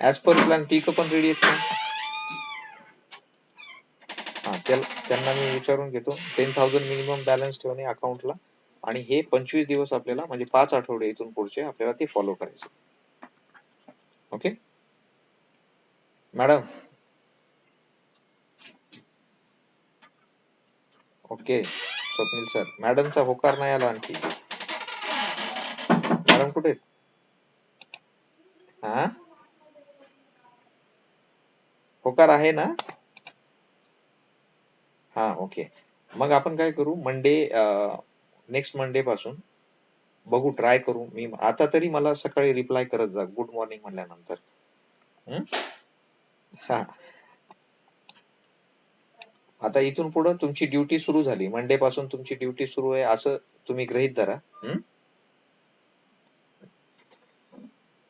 As per plan ती का पण रेडी आहेत का? हा त्यांना मी विचारून घेतो. 10,000 मिनिमम बॅलन्स ठेवणे अकाउंटला, आणि हे 25 दिवस आपल्याला म्हणजे 5 आठवडे इथून पुढचे आपल्याला ते फॉलो करायचे. Okay madam. Okay Swapnil sir, मॅडमचा होकार नाही आला आणखी. मॅडम कुठे आहेत? हा होकार आहे ना? हा ओके. मग आपण काय करू, मंडे नेक्स्ट मंडे पासून बघू, ट्राय करू. मी आता तरी मला सकाळी रिप्लाय करत जा गुड मॉर्निंग म्हणल्यानंतर. हं? हा आता इथून पुढे तुमची ड्युटी सुरू झाली, मंडे पासून तुमची ड्युटी सुरू आहे असं तुम्ही गृहीत धरा. हं?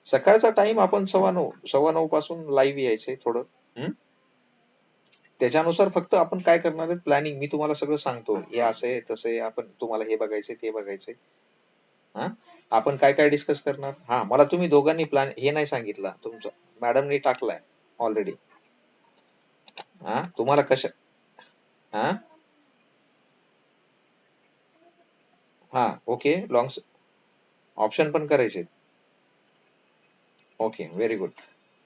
सकाळचा टाइम आपण 9:15 पासून लाईव्ह यायचंय थोडं. हं? त्याच्यानुसार फक्त आपण काय करणार आहे प्लॅनिंग, मी तुम्हाला सगळं सांगतो, हे असं आहे तसं आहे, आपण तुम्हाला हे बघायचंय ते बघायचंय. हा आपण काय काय डिस्कस करणार. हा मला तुम्ही दोघांनी प्लॅन हे नाही सांगितलं तुमचं, मॅडमनी टाकलाय ऑलरेडी. हा तुम्हाला कशा. हा हा ओके लॉंग ऑप्शन पण करायचे. Okay very good.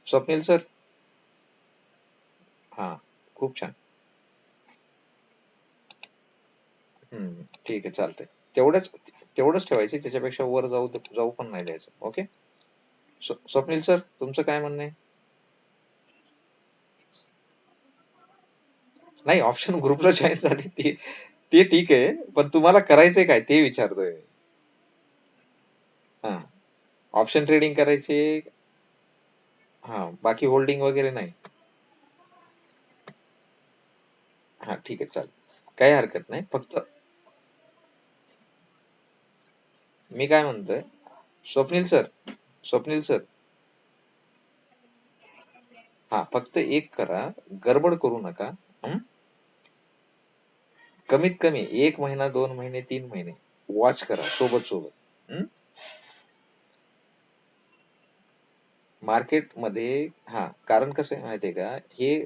Swapnil sir. हा खूप छान. ठीक आहे चालतंय. तेवढंच तेवढंच ठेवायचे, त्याच्यापेक्षा वर जाऊ जाऊ पण नाही द्यायचं. ओके स्वप्नील सर तुमचं काय म्हणणं आहे? नाही ऑप्शन ग्रुपला जॉईन झाले ते ठीक आहे, पण तुम्हाला करायचंय काय ते विचारतोय. हा ऑप्शन ट्रेडिंग करायचे. हा बाकी होल्डिंग वगैरे नाही. हा ठीक आहे चालेल, काही हरकत नाही. फक्त मी काय म्हणतोय, स्वप्नील सर, स्वप्नील सर, हा फक्त एक करा, गडबड करू नका. हं? कमीत कमी 1 महिना 2 महिने 3 महिने वॉच करा सोबत सोबत. हं? मार्केटमध्ये. हा कारण कसं आहे माहितीये का, हे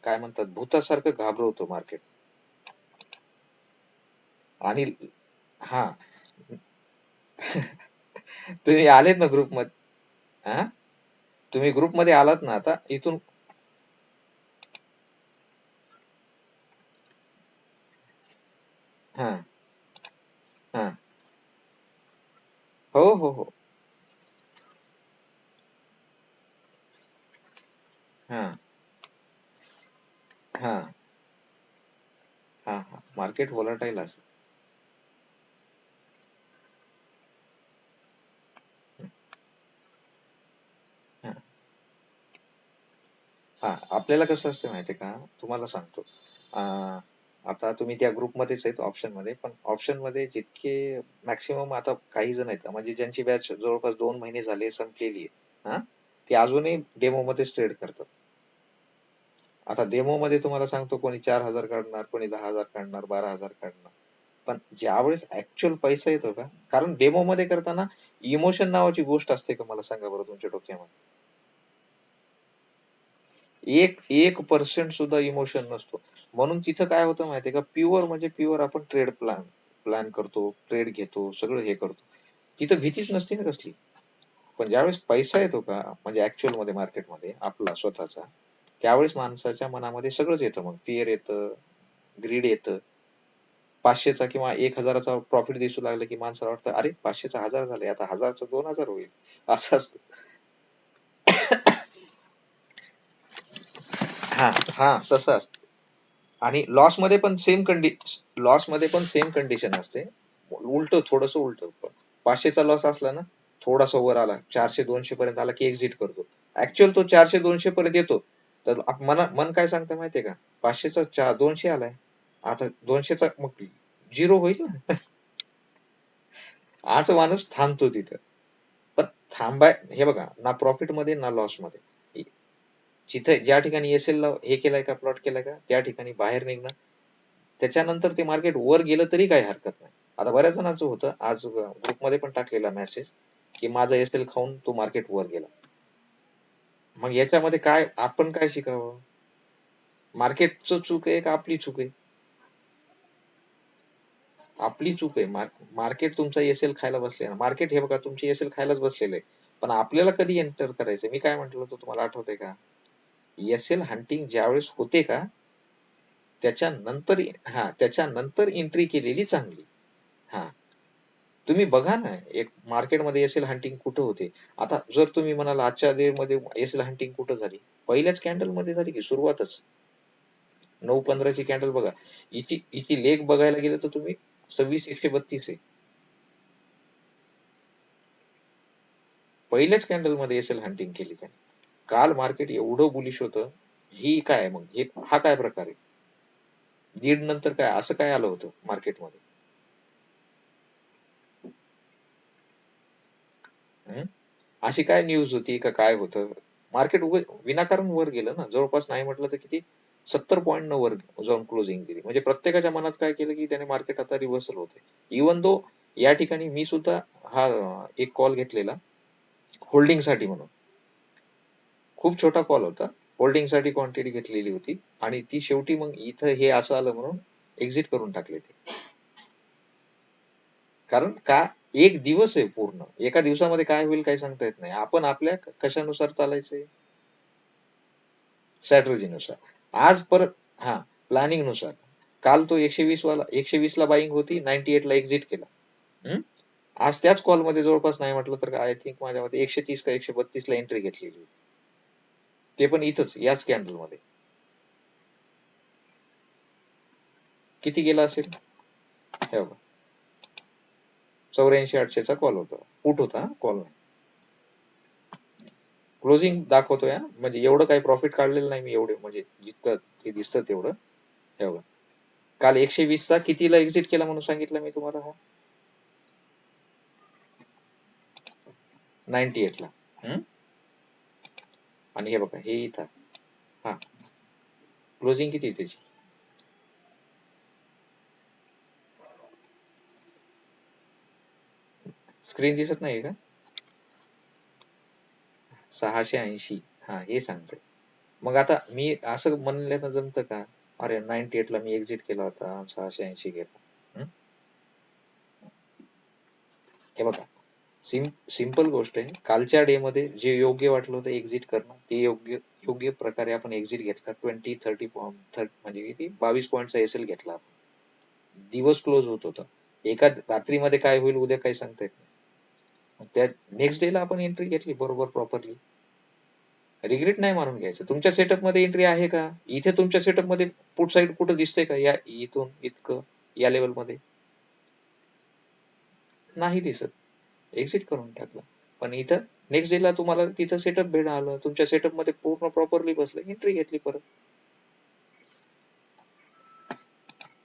काय म्हणतात भूतासारखं घाबरवतो मार्केट. आणि हा तुम्ही आलेत ना ग्रुप मध्ये. हा तुम्ही ग्रुप मध्ये आलात ना आता इथून. हा हा हो हो हो. हा हा हा हा मार्केट व्होलाटाईल असं. हा हा आपल्याला कसं असतं माहितीये का, तुम्हाला सांगतो. आता तुम्ही त्या ग्रुपमध्येच आहेत ऑप्शन मध्ये, पण ऑप्शन मध्ये जितके मॅक्सिमम आता काही जण आहेत म्हणजे ज्यांची बॅच जवळपास 2 महिने झाले संपलेली आहे, हा ते अजूनही डेमो मध्ये ट्रेड करतात. आता डेमो मध्ये तुम्हाला सांगतो, कोणी 4,000 काढणार, कोणी 10,000 काढणार, 12,000 काढणार. पण ज्यावेळेस ऍक्च्युअल पैसा येतो का, कारण डेमो मध्ये करताना इमोशन नावाची गोष्ट असते का, मला सांगा बरं तुमच्या डोक्यामध्ये. एक 1% सुद्धा इमोशन नसतो. म्हणून तिथं काय होतं माहितीये का, प्युअर म्हणजे प्युअर आपण ट्रेड प्लॅन प्लॅन करतो, ट्रेड घेतो, सगळं हे करतो. तिथं भीतीच नसते ना कसली. पण ज्यावेळेस पैसा येतो का, म्हणजे ऍक्च्युअल मध्ये मार्केटमध्ये आपला स्वतःचा, त्यावेळेस माणसाच्या मनामध्ये सगळंच येतं. मग फिअर येतं, ग्रीड येतं. 500चा किंवा 1,000चा प्रॉफिट दिसू लागलं की माणसाला वाटतं, अरे 500चा 1,000 झाले, आता 1,000चा 2,000 होईल, असं असतं. हा हा तसं असतं. आणि लॉस मध्ये पण सेम कंडिशन असते. उलट थोडस उलट. 500चा लॉस असला ना, थोडासा वर आला 400 200 पर्यंत आला की एक्झिट करतो. ऍक्च्युअल तो 400 200 पर्यंत येतो. तर मन काय सांगतं माहितीये का, 500चा 200 आलाय, आता 200चा मग झिरो होईल ना. असं माणूस थांबतो तिथं. पण हे बघा ना, प्रॉफिट मध्ये ना लॉस मध्ये, जिथे ज्या ठिकाणी एसएल ला हे केलाय का, प्लॉट केलाय का, त्या ठिकाणी बाहेर निघणं. त्याच्यानंतर ते मार्केट वर गेलं तरी काही हरकत नाही. आता बऱ्याच जणांचं होतं, आज ग्रुपमध्ये पण टाकलेला मेसेज, की माझा एसएल खाऊन तो मार्केट वर गेला. मग याच्यामध्ये काय आपण काय शिकावं? मार्केटचं चूक आहे का आपली चूक आहे? आपली चूक आहे. मार्केट तुमचा एसएल खायला बसले ना. मार्केट हे बघा तुमची एसएल खायलाच बसलेलं आहे. पण आपल्याला कधी एंटर करायचं? मी काय म्हटलं होतं तुम्हाला आठवतंय का? एसएल हंटिंग ज्यावेळेस होते का त्याच्यानंतर, हा त्याच्यानंतर एंट्री केलेली चांगली. हा तुम्ही बघा ना, एक मार्केटमध्ये एसएल हंटिंग कुठं होते? आता जर तुम्ही म्हणाल आजच्या डेट मध्ये एसएल हंटिंग कुठं झाली? पहिल्याच कॅन्डल मध्ये झाली की सुरुवातच. 9:15 ची कॅन्डल बघा. हिची लेग बघायला गेलं तर तुम्ही 26,132 आहे. पहिल्याच कॅन्डल मध्ये एसएल हंटिंग केली त्याने. काल मार्केट एवढं बुलिश होतं. ही काय मग हा काय प्रकार आहे? दीड नंतर काय असं काय आलं होतं मार्केटमध्ये? अशी काय न्यूज होती का काय होतं? मार्केट विनाकारण वर गेलं ना. जवळपास नाही म्हटलं तर किती 70 पॉईंट वर जाऊन क्लोजिंग दिली. म्हणजे प्रत्येकाच्या मनात काय केलं की त्याने मार्केट आता रिव्हर्सल होते. इवन दो या ठिकाणी मी सुद्धा हा एक कॉल घेतलेला होल्डिंग साठी म्हणून. खूप छोटा कॉल होता. होल्डिंग साठी क्वांटिटी घेतलेली होती आणि ती शेवटी मग इथं हे असं आलं म्हणून एक्झिट करून टाकले ते. कारण का एक दिवस आहे पूर्ण. एका दिवसामध्ये काय होईल काही सांगता येत नाही. आपण आपल्या कशानुसार चालायचंय? स्ट्रॅटर्जीनुसार. आज परत हा प्लॅनिंग नुसार. काल तो 120 वाला 120 ला बाईंग होती, 98 ला एक्झिट केला. आज त्याच कॉल मध्ये जवळपास नाही म्हटलं तर आय थिंक माझ्या मते 130 का 132 ला एंट्री घेतलेली होती. ते पण इथंच याच कॅन्डल मध्ये. किती गेला असेल? हे बघा 84,800 चा कॉल होता. पुट होता कॉल नाही. क्लोजिंग दाखवतोय म्हणजे एवढं काही प्रॉफिट काढलेलं नाही मी एवढे म्हणजे जितकं ते दिसतं तेवढं. हे बघा काल 120 चा कितीला एक्झिट केला म्हणून सांगितलं मी तुम्हाला? हा 98 ला. आणि हे बघा हे इथं हा क्लोजिंग किती आहे त्याची? स्क्रीन दिसत नाही का? 680. हा हे सांगतोय. मग आता मी असं म्हणल्यानं जमतं का? अरे 98 ला मी एक्झिट केला होता 680 गेला. हे बघा सिंपल गोष्ट आहे. कालच्या डे मध्ये जे योग्य वाटलं होतं एक्झिट करणं ते योग्य योग्य प्रकारे आपण एक्झिट घेतला. 20-30 म्हणजे किती 22 पॉईंटचा एसएल घेतला आपण. दिवस क्लोज होत होता. एका रात्रीमध्ये काय होईल उद्या काही सांगता येत नाही. त्या नेक्स्ट डे ला आपण एंट्री घेतली बरोबर प्रॉपरली. रिग्रेट नाही मानून घ्यायचं. तुमच्या सेटअप मध्ये एंट्री आहे का? इथे तुमच्या सेटअप मध्ये पुट साईड कुठं दिसतंय का? या इथून इतकं या लेवल मध्ये नाही दिसत. एक्झिट करून टाकलं. पण इथं नेक्स्ट डे ला तुम्हाला तिथं सेटअप भेट आलं. तुमच्या सेटअप मध्ये पूर्ण प्रॉपरली बसलं. एंट्री घेतली परत.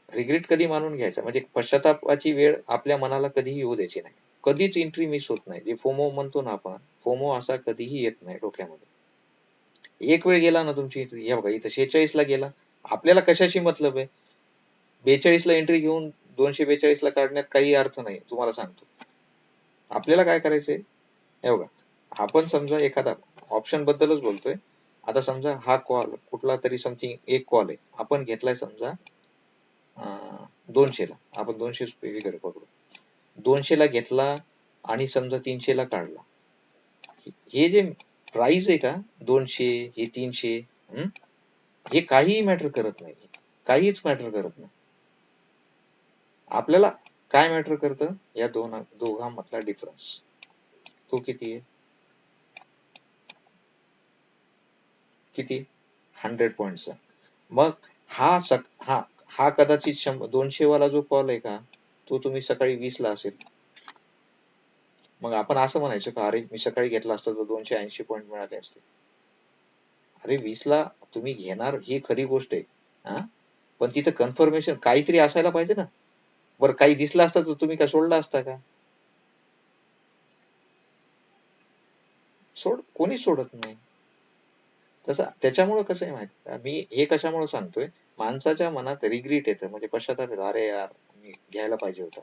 रिग्रेट कधी मानून घ्यायचा म्हणजे पश्चातापाची वेळ आपल्या मनाला कधीही येऊ द्यायची नाही. कधीच एंट्री मिस होत नाही. जे फोमो म्हणतो ना आपण, फोमो असा कधीही येत नाही डोक्यामध्ये. एक वेळ गेला ना तुमची एंट्री, हे बघा इथं 46 ला गेला. आपल्याला कशाशी मतलब आहे? 42 ला एंट्री घेऊन 242 ला काढण्यात काही अर्थ नाही. तुम्हाला सांगतो. आपल्याला काय करायचंय? हे बघा आपण समजा एखादा ऑप्शन बद्दलच बोलतोय. आता समजा हा कॉल कुठला तरी समथिंग एक कॉल आहे. आपण घेतलाय समजा 200 ला. आपण 200 फिगर पकडू. 200 ला घेतला आणि समजा 300 ला काढला. हे जे प्राइस आहे का 200 हे 300 हे काहीही मॅटर करत नाही. काहीच मॅटर करत नाही. आपल्याला काय मॅटर करतं? या दोघांमधला डिफरन्स. तो किती आहे? किती? 100 पॉइंटचा. मग हा हा कदाचित 200 वाला जो कॉल आहे का तो तुम्ही सकाळी 20 ला असेल. मग आपण असं म्हणायचं का अरे मी सकाळी घेतला असता तर 280 पॉईंट मिळाले असते. अरे 20 ला तुम्ही घेणार ही खरी गोष्ट आहे. पण तिथं कन्फर्मेशन काहीतरी असायला पाहिजे ना. बरं काही दिसलं असतं तर तुम्ही काय सोडला असता का? कोणीच सोडत नाही. तसं त्याच्यामुळे कसं आहे माहिती का? मी हे कशामुळे सांगतोय? माणसाच्या मनात रिग्रेट येतं म्हणजे पश्चाताप येतो. अरे यार मी घ्यायला पाहिजे होतं.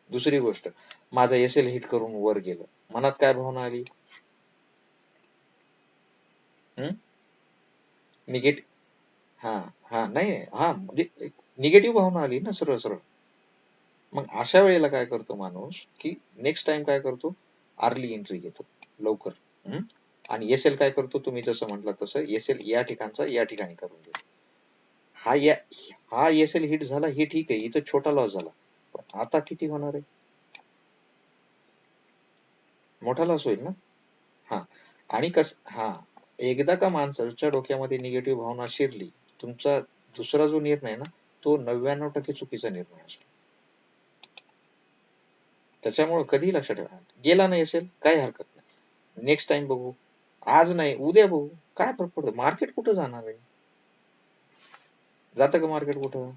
दुसरी गोष्ट माझा एसएल हिट करून वर गेलं. मनात काय भावना आली? निगेटिव्ह. हा हा नाही हा म्हणजे निगेटिव्ह भावना आली ना सरळ सरळ. मग अशा वेळेला काय करतो माणूस की नेक्स्ट टाइम काय करतो, अर्ली एंट्री घेतो लवकर. हम्म? आणि एस एल काय करतो, तुम्ही जसं म्हटलं तसं एस एल या ठिकाणचा या ठिकाणी करून घेतो. हा या हा एस एल हिट झाला हे ठीक आहे, इथं छोटा लॉस झाला, पण आता किती होणार आहे, मोठा लॉस होईल ना. हा आणि हा एकदा का माणसाच्या डोक्यामध्ये निगेटिव्ह भावना शिरली, तुमचा दुसरा जो निर्णय आहे ना, तो 99% चुकीचा निर्णय असतो. त्याच्यामुळे कधीही लक्षात ठेवा, गेला नाही असेल काही हरकत नाही, नेक्स्ट टाइम बघू, आज नाही उद्या बघू, काय फरक पडतो, मार्केट कुठं जाणार आहे, जातं का मार्केट कुठं.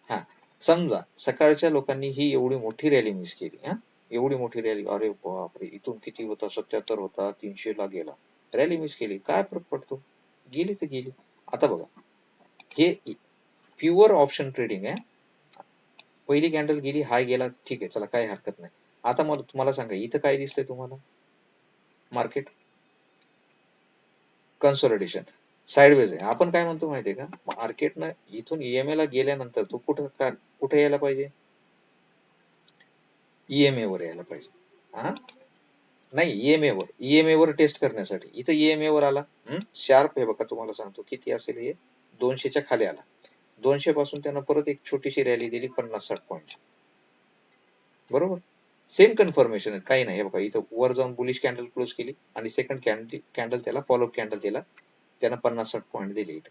हा समजा सकाळच्या लोकांनी ही एवढी मोठी रॅली मिस केली, हा एवढी मोठी रॅली, अरे बापरे इथून किती होता, 77 होता, 300 ला गेला, रॅली मिस केली, काय फरक पडतो, गेली तर गेली. आता बघा, हे प्युअर ऑप्शन ट्रेडिंग आहे. पहिली कॅन्डल गेली, हाय गेला, ठीक आहे, चला काही हरकत नाही. आता मला तुम्हाला सांगा, इथं काय दिसतंय तुम्हाला, मार्केट कन्सोलिडेशन साइडवेज आहे. आपण काय म्हणतो माहितीये का, मार्केटनं इथून ईएमए ला गेल्यानंतर तो कुठे यायला पाहिजे, ईएमए वर यायला पाहिजे. हा नाही, ईएमए वर टेस्ट करण्यासाठी इथं ईएमए वर आला, शार्प आहे बघा, तुम्हाला सांगतो किती असेल हे, 200च्या खाली आला, 200 पासून त्यानं परत एक छोटीशी रॅली दिली 50-60 पॉईंट, बरोबर. सेम कन्फर्मेशन आहे, काही नाही, हे बघा इथं वर जाऊन बुलिश कॅन्डल क्लोज केली आणि सेकंड कॅन्डल त्याला फॉलोअप कॅन्डल दिला, त्यानं 50-60 पॉईंट दिले इथं.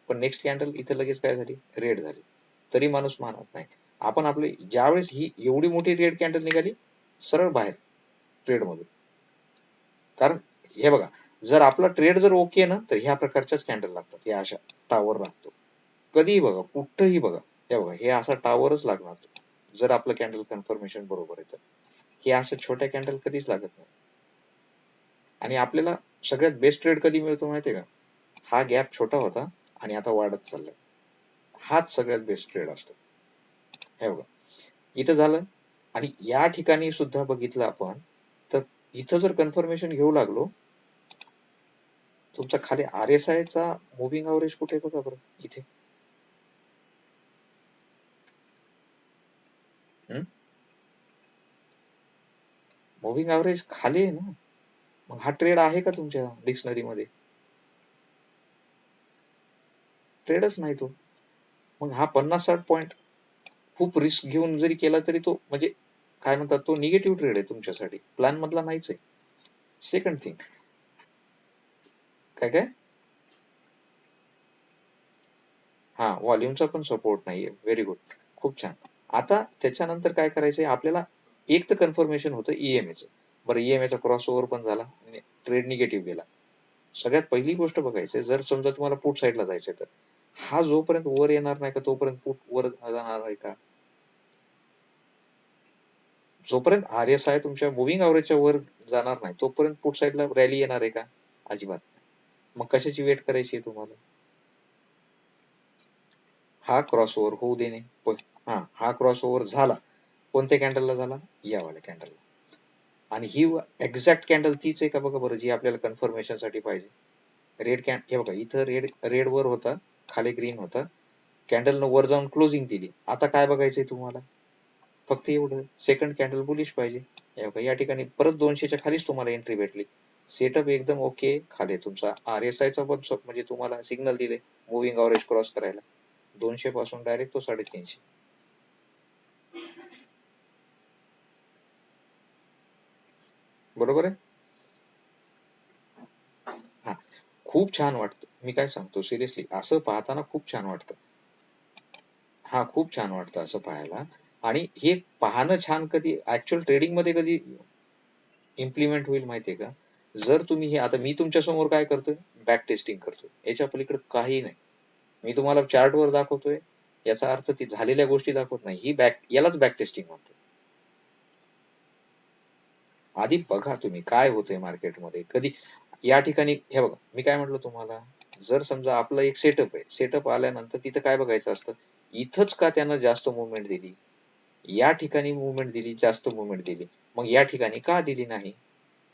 पण नेक्स्ट कॅन्डल इथं लगेच काय झाली, रेड झाली, तरी माणूस मानत नाही. आपण आपले ज्यावेळेस ही एवढी मोठी रेड कॅन्डल निघाली, सरळ बाहेर ट्रेड मधून. कारण हे बघा, जर आपला ट्रेड जर ओके ना, तर ह्या प्रकारच्याच कॅन्डल लागतात, या अशा टावर लागतो, कधीही बघा कुठंही बघा, हे बघा हे असा टावरच लागणार, जर आपलं कॅन्डल कन्फर्मेशन बरोबर आहे तर. हे अशा छोट्या कॅन्डल कधीच लागत नाही. आणि आपल्याला सगळ्यात बेस्ट ट्रेड कधी मिळतो माहितीये का, हा गॅप छोटा होता आणि आता वाढत चाललाय, हाच सगळ्यात बेस्ट ट्रेड असतो. हे बघा इथं झालं, आणि या ठिकाणी सुद्धा बघितलं आपण, तर इथं जर कन्फर्मेशन घेऊ लागलो, तुमचा खाली आर एस आय चा मुव्हिंग अवरेज कुठे बघा बरं, इथे मुव्हिंग अवरेज खाली आहे ना, मग हा ट्रेड आहे का तुमच्या डिक्शनरी मध्ये, ट्रेडच नाही तो. मग हा 50-60 पॉईंट खूप रिस्क घेऊन जरी केला तरी तो म्हणजे काय म्हणतात, तो निगेटिव्ह ट्रेड आहे तुमच्यासाठी, प्लॅन मधला नाहीच आहे. सेकंड थिंग काय काय, हा व्हॉल्यूमचा पण सपोर्ट नाहीये, व्हेरी गुड, खूप छान. आता त्याच्यानंतर काय करायचंय आपल्याला, एक तर कन्फर्मेशन होतं ईएमएचं, बरं ईएमएचा क्रॉस ओव्हर पण झाला, ट्रेड निगेटिव्ह गेला. सगळ्यात पहिली गोष्ट बघायची, जर समजा तुम्हाला पुट साईडला जायचंय तर हा जोपर्यंत वर येणार नाही का तोपर्यंत पुट वर जाणार आहे का, जोपर्यंत आर एस आय तुमच्या मुव्हिंग अवरेजच्या वर जाणार नाही तोपर्यंत पुट साईडला रॅली येणार आहे का, अजिबात नाही. मग कशाची वेट करायची आहे तुम्हाला, हा क्रॉस ओव्हर होऊ देणे, हा क्रॉस ओव्हर झाला, कोणत्या कॅन्डलला झाला, या वाल्या कॅन्डलला, आणि ही एक्झॅक्ट कॅन्डल तीच आहे का बघा बरं, जी आपल्याला कन्फर्मेशन साठी पाहिजे. रेड हे बघा इथं रेड वर होता, खाली ग्रीन होता, कॅन्डल न वर जाऊन क्लोजिंग दिली, आता काय बघायचंय तुम्हाला, फक्त एवढं, सेकंड कॅन्डल बुलिश पाहिजे. हे बघा या ठिकाणी परत 200च्या खालीच तुम्हाला एंट्री भेटली, सेटअप एकदम ओके, खाली तुमचा आर एस आय चा पण म्हणजे तुम्हाला सिग्नल दिले मुव्हिंग अवरेज क्रॉस करायला, 200 पासून डायरेक्ट तो 350, बरोबर आहे. हा खूप छान वाटतं, मी काय सांगतो सिरियसली, असं पाहताना खूप छान वाटतं. हा खूप छान वाटतं असं पाहायला. आणि हे पाहणं छान कधी ऍक्च्युअल ट्रेडिंग मध्ये कधी इम्प्लिमेंट होईल माहितीये का, जर तुम्ही हे, आता मी तुमच्या समोर काय करतोय, बॅक टेस्टिंग करतोय, याच्या पलीकडे काही नाही, मी तुम्हाला चार्ट वर दाखवतोय, याचा अर्थ ती झालेल्या गोष्टी दाखवत नाही, ही यालाच बॅक टेस्टिंग म्हणतात. आधी बघा तुम्ही काय होतंय मार्केटमध्ये, कधी या ठिकाणी, हे बघा मी काय म्हटलं तुम्हाला, जर समजा आपलं एक सेटअप आहे, सेटअप आल्यानंतर तिथं काय बघायचं असतं, इथंच का त्यानं जास्त मुवमेंट दिली, या ठिकाणी मुवमेंट दिली, जास्त मुवमेंट दिली, मग या ठिकाणी का दिली नाही,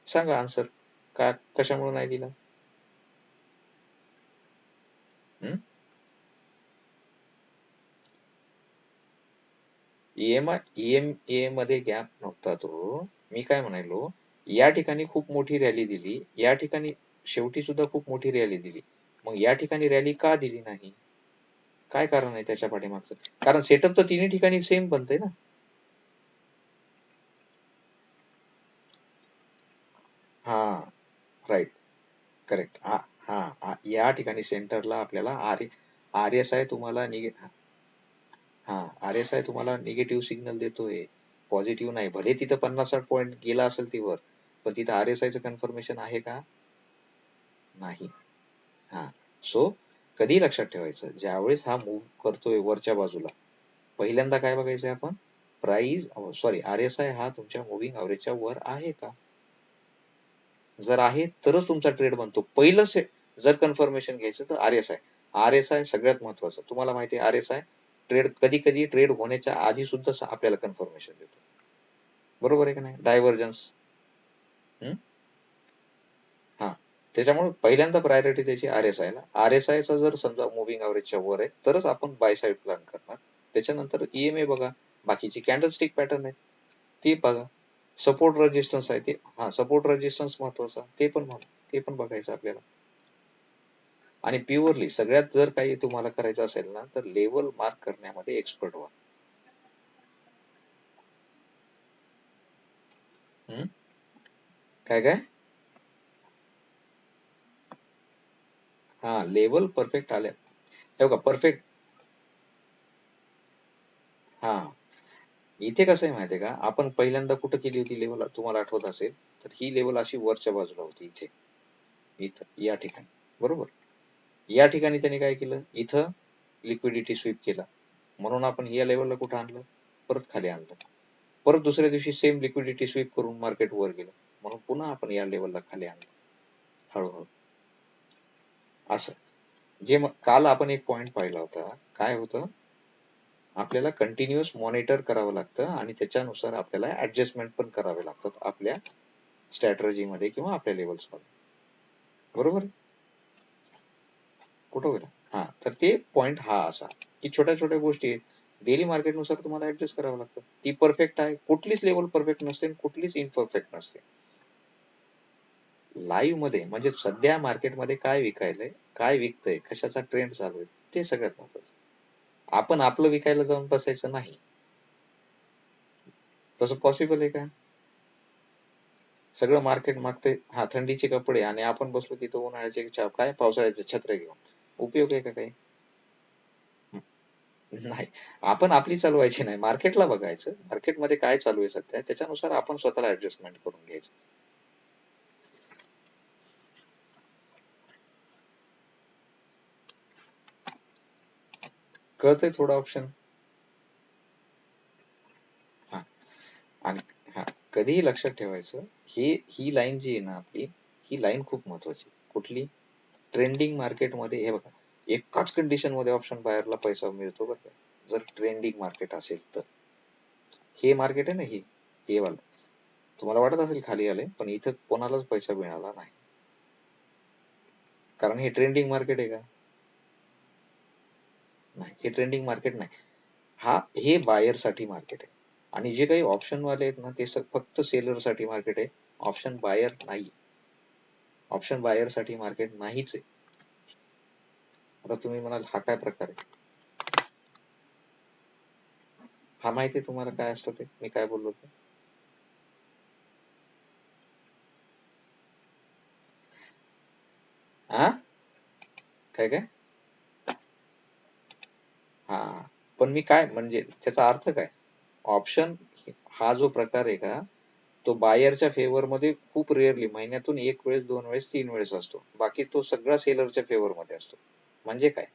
सांगा आन्सर. का कशामुळे नाही दिला? ईएम मध्ये गॅप नव्हता तो. मी काय म्हणालो, या ठिकाणी खूप मोठी रॅली दिली, या ठिकाणी शेवटी सुद्धा खूप मोठी रॅली दिली, मग या ठिकाणी रॅली का दिली नाही? काय कारण आहे त्याच्या पाठीमागचं? कारण सेटअप तर तिन्ही ठिकाणी सेम बनते ना. हा, राईट, करेक्ट. हा हा हा, या ठिकाणी सेंटरला आपल्याला आर एस आय तुम्हाला हा, आर एस आय तुम्हाला निगेटिव्ह सिग्नल देतोय, पॉझिटिव्ह नाही. भले तिथं 50-60 पॉईंट गेला असेल ती वर, पण तिथं आर एस आय चं कन्फर्मेशन आहे का? नाही. हा, सो कधी लक्षात ठेवायचं, ज्यावेळेस हा मूव्ह करतोय वरच्या बाजूला, पहिल्यांदा काय बघायचंय आपण, price sorry R S I हा तुमच्या मुव्हिंग ॲव्हरेजच्या वर आहे का? जर आहे तरच तुमचा ट्रेड बनतो. पहिलं जर कन्फर्मेशन घ्यायचं तर R S I. R S I सगळ्यात महत्वाचं. तुम्हाला माहिती आहे आर एस आय ट्रेड कधी कधी ट्रेड होण्याच्या आधी सुद्धा आपल्याला कन्फर्मेशन देतो. बरोबर आहे का नाही? डायव्हर्जन्स. हा, त्याच्यामुळे पहिल्यांदा प्रायोरिटी द्यायची आर एस आय ला. आर एस आय चा जर समजा मुव्हिंग ॲव्हरेजच्या वर आहे तरच आपण बाय साईड प्लॅन करणार. त्याच्यानंतर ईएमए बघा, बाकीची कॅन्डलस्टिक पॅटर्न आहे ते बघा, सपोर्ट रेजिस्टन्स आहे ते, हा सपोर्ट रेजिस्टन्स महत्वाचा, ते पण बघायचं आपल्याला. आणि प्युअरली सगळ्यात जर काही तुम्हाला करायचं असेल ना, तर लेवल मार्क करण्यामध्ये एक्सपर्ट व्हा. हम्म? काय काय? हा, लेवल परफेक्ट आल्या. हे बघा परफेक्ट. हा, इथे कसं आहे माहितीये का, आपण पहिल्यांदा कुठं केली होती लेवल, तुम्हाला आठवत असेल तर ही लेवल अशी वरच्या बाजूला होती, इथे, इथं या ठिकाणी. बरोबर, या ठिकाणी त्याने काय केलं, इथं लिक्विडिटी स्वीप केला, म्हणून आपण या लेवलला कुठं आणलं, परत खाली आणलं. परत दुसऱ्या दिवशी सेम लिक्विडिटी स्वीप करून मार्केट वर गेलं, म्हणून पुन्हा आपण या लेवलला खाली आणलं हळूहळू. असं जे मग काल आपण एक पॉइंट पाहिला होता, काय होतं, आपल्याला कंटिन्युअस मॉनिटर करावं लागतं आणि त्याच्यानुसार आपल्याला ऍडजस्टमेंट पण करावे लागतात आपल्या स्ट्रॅटर्जी मध्ये किंवा आपल्या लेवल्स मध्ये. बरोबर, कुठं होईल. हा, तर ते पॉइंट हा असा की छोट्या छोट्या गोष्टी आहेत, डेली मार्केट नुसार तुम्हाला ऍडजस्ट करावं लागतं. ती परफेक्ट आहे, कुठलीच लेवल परफेक्ट नसते, कुठलीच इनपरफेक्ट नसते. लाईव्ह मध्ये म्हणजे सध्या मार्केटमध्ये काय विकायलंय, काय विकतंय, कशाचा ट्रेंड चालू आहे, ते सगळ्यात महत्वाचं. आपण आपलं विकायला जाऊन बसायचं नाही, तसं पॉसिबल आहे का? सगळं मार्केट मागते हा थंडीचे कपडे आणि आपण बसलो तिथं उन्हाळ्याचे काय पावसाळ्याचे छत्रे घेऊन, उपयोग आहे का काही? नाही. आपण आपली चालवायची नाही, मार्केटला बघायचं, मार्केटमध्ये काय चालू आहे सध्या, त्याच्यानुसार आपण स्वतःला ऍडजस्टमेंट करून घ्यायचं. कळतंय थोडं ऑप्शन? हा, आणि हा, कधीही लक्षात ठेवायचं, ही लाईन जी आहे ना आपली, ही लाईन खूप महत्वाची. कुठली? ट्रेंडिंग मार्केटमध्ये हे बघा, एकाच कंडिशन मध्ये ऑप्शन बायरला पैसा मिळतो बरं का, जर ट्रेंडिंग मार्केट असेल तर. हे मार्केट आहे ना, हे वाला, तुम्हाला वाटत असेल खाली आले, पण इथं कोणालाच पैसा मिळाला नाही, कारण हे ट्रेंडिंग मार्केट आहे का? नाही, हे ट्रेंडिंग मार्केट नाही. हे बायर साठी मार्केट आहे, आणि जे काही ऑप्शन वाले आहेत ना ते फक्त सेलर साठी मार्केट आहे. ऑप्शन बायर नाही, ऑप्शन बायर साठी मार्केट नाहीच आहे. आता तुम्ही म्हणाल हा काय प्रकार आहे, हा माहिती आहे तुम्हाला काय असतं ते, मी काय बोललो ते? हा, काय काय? हा, पण मी काय म्हणजे त्याचा अर्थ काय, ऑप्शन हा जो प्रकार आहे का, तो बायरच्या फेवर मध्ये खूप रेअरली, महिन्यातून एक वेळेस, दोन वेळेस, तीन वेळेस असतो, बाकी तो सगळा सेलरच्या फेवर मध्ये असतो. म्हणजे काय?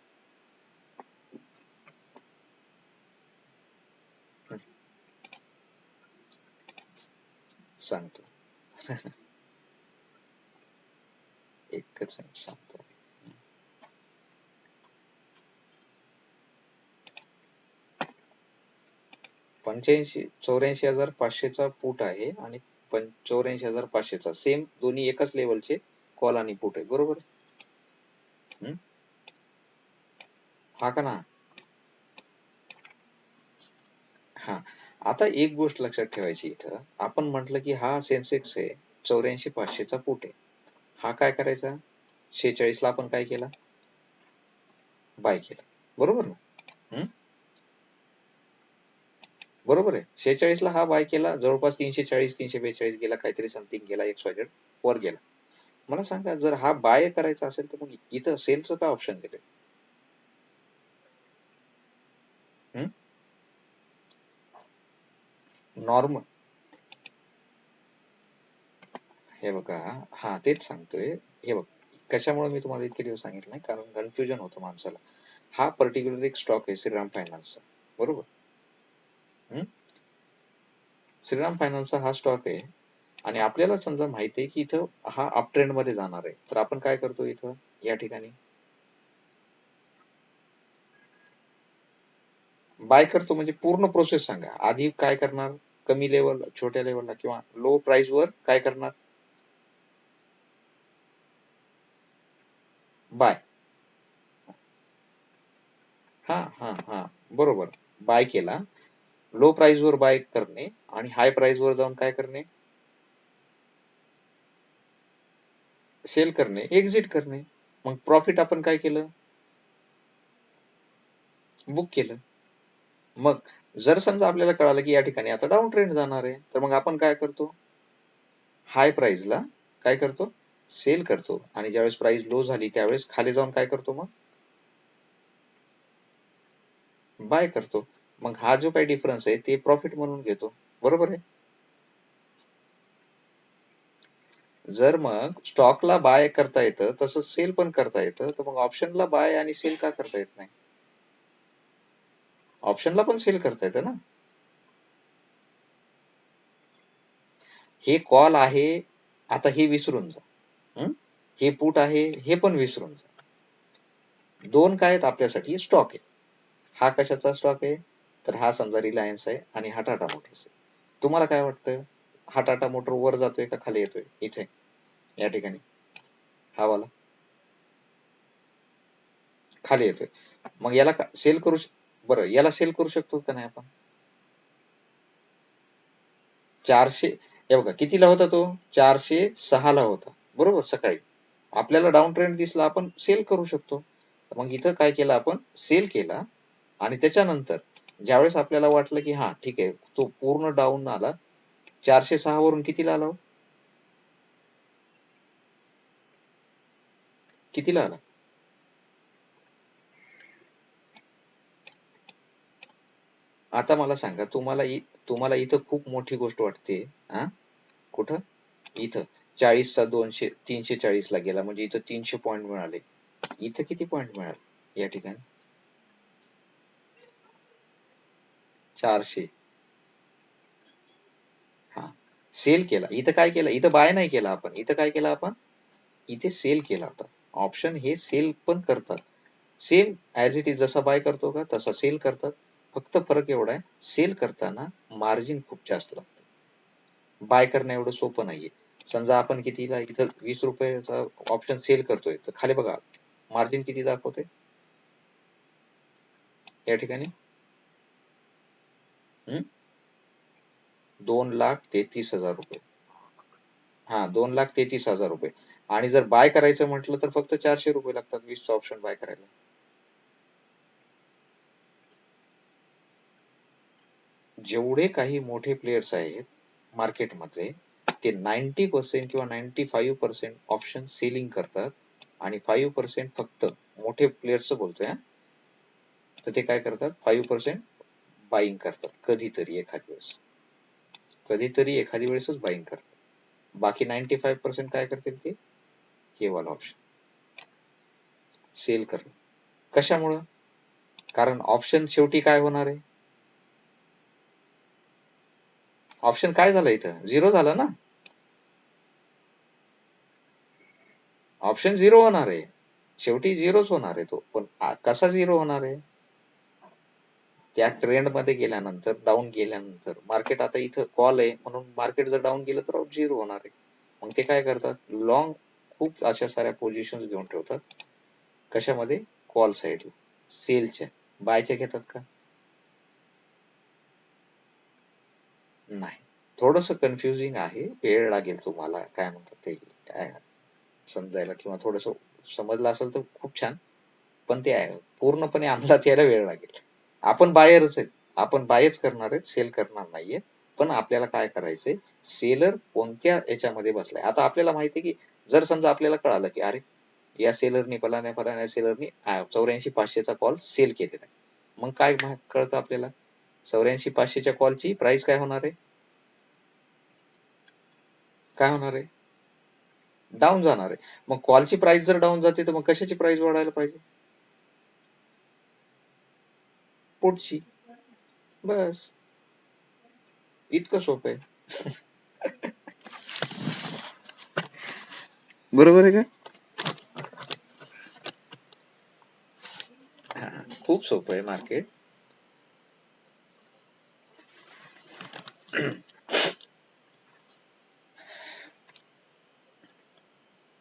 सांगतो. एकच मिनिट सांगतो. 85-84,500 चा पुट आहे आणि पण 84,500चा सेम दोन्ही एकाच लेवलचे कॉल आणि पुट आहे, बरोबर. हा का ना. हा, आता एक गोष्ट लक्षात ठेवायची इथं, आपण म्हटलं की हा सेन्सेक्स आहे, 84,500चा पुट आहे. हा काय करायचा, 46 ला आपण काय केला, बाय केला, बरोबर ना. बरोबर आहे. 46 ला हा बाय केला, जवळपास 340 342 गेला, काहीतरी समथिंग गेला, XYZ वर गेला. मला सांगा, जर हा बाय करायचा असेल तर मग इथं सेलचं काय ऑप्शन दिले. नॉर्मल, हे बघा, हा तेच सांगतोय. हे बघ, कशामुळे मी तुम्हाला इतके दिवस सांगितलं नाही, कारण कन्फ्युजन होतं माणसाला. हा पर्टिक्युलर एक स्टॉक आहे श्रीराम फायनान्सचा, बरोबर. श्रीराम फायनान्सचा हा स्टॉक आहे आणि आपल्याला समजा माहिती आहे की इथं हा अप ट्रेंड मध्ये जाणार आहे, तर आपण काय करतो इथं या ठिकाणी बाय करतो. म्हणजे पूर्ण प्रोसेस सांगा. आधी काय करणार, कमी लेवल, छोट्या लेवलला किंवा लो प्राइस वर काय करणार, बाय. हा हा हा, बरोबर. बाय केला, लो प्राइस वर बाय करणे आणि हाय प्राइस वर जाऊन काय करणे, सेल करणे, एक्झिट करणे. मग प्रॉफिट आपण काय केलं, बुक केलं. मग जर समजा आपल्याला कळालं की या ठिकाणी आता डाऊन ट्रेंड जाणार आहे, तर मग आपण काय करतो, हाय प्राइसला काय करतो, सेल करतो. आणि ज्यावेळेस प्राइस लो झाली त्यावेळेस खाली जाऊन काय करतो, मग बाय करतो. मग हा जो काही डिफरन्स आहे ते प्रॉफिट म्हणून घेतो, बरोबर आहे. जर मग स्टॉकला बाय करता येतं तसं सेल पण करता येतं, तर मग ऑप्शनला बाय आणि सेल का करता येत नाही, ऑप्शनला पण सेल करता येतं ना. हे कॉल आहे, आता हे विसरून जा. हे पुट आहे, हे पण विसरून जा. दोन काय आहेत आपल्यासाठी, स्टॉक आहे. हा कशाचा स्टॉक आहे, तर हा समजा रिलायन्स आहे आणि हा टाटा मोटर्स आहे. तुम्हाला काय वाटतं, हा टाटा मोटर वर जातोय का खाली येतोय, इथे या ठिकाणी हा वाला खाली येतोय. मग याला सेल करू बरं, याला सेल करू शकतो का नाही आपण, 400, हे बघा कितीला होता तो, 406 ला होता, बरोबर. सकाळी आपल्याला डाऊन ट्रेंड दिसला, आपण सेल करू शकतो. मग इथं काय केलं, आपण सेल केला आणि त्याच्यानंतर ज्यावेळेस आपल्याला वाटलं की हा ठीक आहे, तो पूर्ण डाऊन आला, 406 वरून कितीला आला, कितीला आला, आता मला सांगा. तुम्हाला इथं खूप मोठी गोष्ट वाटते, हा, कुठं, इथं 40चा 200 340 ला गेला, म्हणजे इथं 300 पॉईंट मिळाले. इथं किती पॉईंट मिळाले या ठिकाणी, 400. हा, सेल केला. इथं काय केलं, इथं बाय नाही केला आपण, इथं काय केलं आपण, इथे सेल केला होता. ऑप्शन हे सेल पण करतात, सेम ऍज इट इज, जसा बाय करतो का तसा सेल करतात. फक्त फरक एवढा आहे, सेल करताना मार्जिन खूप जास्त लागतं, बाय करणं एवढं सोपं नाहीये. समजा आपण कितीला इथं 20 रुपयाचा ऑप्शन सेल करतोय, तर खाली बघा मार्जिन किती दाखवते या ठिकाणी, 2,33,000 रुपये. हा, 2,33,000 रुपये. आणि जर बाय करायचं म्हटलं तर फक्त 400 रुपये लागतात 20चं ऑप्शन बाय करायला. जेवढे काही मोठे प्लेयर्स आहेत मार्केटमध्ये, ते 90% किंवा 95% ऑप्शन सेलिंग करतात आणि 5% फक्त, मोठे प्लेयर्स बोलतोय, तर ते काय करतात, 5% बाईंग करतात, कधीतरी एखादी वेळेस, कधीतरी एखादी वेळेसच बाईंग करतात. बाकी 95% काय करतील, ते हे वाला ऑप्शन सेल करणं. कशामुळं, कारण ऑप्शन शेवटी काय होणार आहे, ऑप्शन काय झालं, इथं झिरो झाला ना, ऑप्शन झिरो होणार आहे, शेवटी झिरोच होणार आहे तो. पण कसा झिरो होणार आहे, त्या ट्रेंड मध्ये गेल्यानंतर डाऊन गेल्यानंतर मार्केट आता इथं कॉल आहे म्हणून मार्केट जर डाऊन गेलं तर झिरो होणार आहे. मग ते काय करतात लॉंग खूप अशा साऱ्या पोझिशन्स घेऊन ठेवतात कशामध्ये कॉल साईडला सेलच्या बायच्या घेतात का नाही. थोडस कन्फ्युजिंग आहे वेळ लागेल तुम्हाला काय म्हणतात ते समजायला किंवा थोडस समजलं असेल तर खूप छान पण ते पूर्णपणे अंमलात यायला वेळ लागेल. आपण बायरच आहेत आपण बायच करणार आहेत सेल करणार नाहीये पण आपल्याला काय करायचंय सेलर कोणत्या याच्यामध्ये बसलाय आता आपल्याला माहिती आहे की जर समजा आपल्याला कळालं की अरे या सेलरनी फलाण्या सेलरनी 84,500चा कॉल सेल केलेला आहे मग काय कळतं आपल्याला 84,500च्या कॉलची प्राइस काय होणार आहे काय होणार आहे डाऊन जाणार आहे मग कॉलची प्राइस जर डाऊन जाते तर मग कशाची प्राइस वाढायला पाहिजे पुढची बस इतकं सोपं आहे बरोबर आहे का खूप सोपं आहे मार्केट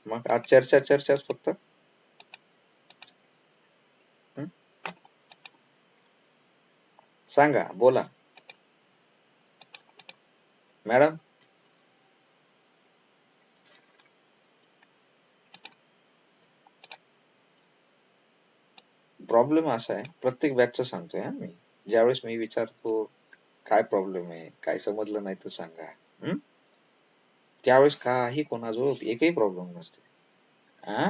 मग आज चर्चाच फक्त हं? सांगा बोला मॅडम प्रॉब्लेम असा आहे प्रत्येक बॅचचा सांगतोय हा मी ज्यावेळेस मी विचारतो काय प्रॉब्लेम आहे काय समजलं नाही तर सांगा हं? त्यावेळेस काही कोणाजवळ एकही प्रॉब्लेम नसते हा